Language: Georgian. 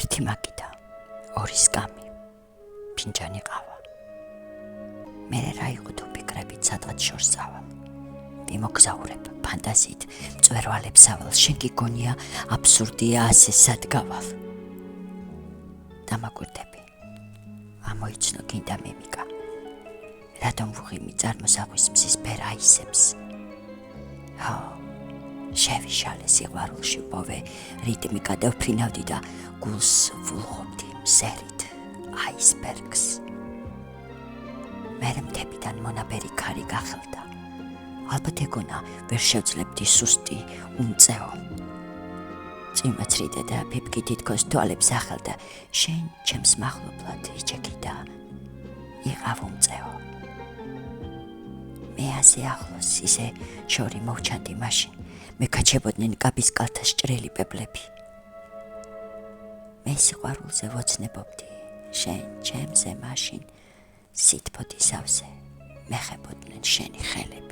ერთი მაგიდა, ორი სკამი, ფინჯანი ყავა. მე რა იყო თუ ფიქრებით სადღაც შორს წავალ. მიმოგზაურებ ფანტაზიით, მწვერვალებს ავალ, შენ კი გონია აბსურდია ასე სად გავალ. დამაკვირდები, ამოიცნო გინდა მიმიკა. რატომ ვუღიმი წარმოსახვის მზის ფერ აისებს? ჰო, შევიშალე სიყვარულში ვპოვე რიტმიკა და ვფრინავდი და გულს ვულღობდი მზერით აისბერგს. მერე მთებიდან მონაბერი ქარი გახელდა. ალბათ ეგონა ვერ შევძლებდი სუსტი უმწეო. წიმაცრიდა და ფიფკი თითქოს თვალებს ახელდა. შენ ჩემს მახლობლად იჩექი და იყავ უმწეო. მე ასე ახლოს ისე შორი მოვჩანდი მაშინ. მე გაჩებოდნენ კაბის კალთა სჭრელი პეპლები. მე სიყვარულზე ვოცნებობდი, შენ ჩემზე მაშინ სითბოთის ავზე მეხებოდნენ შენი ხელები.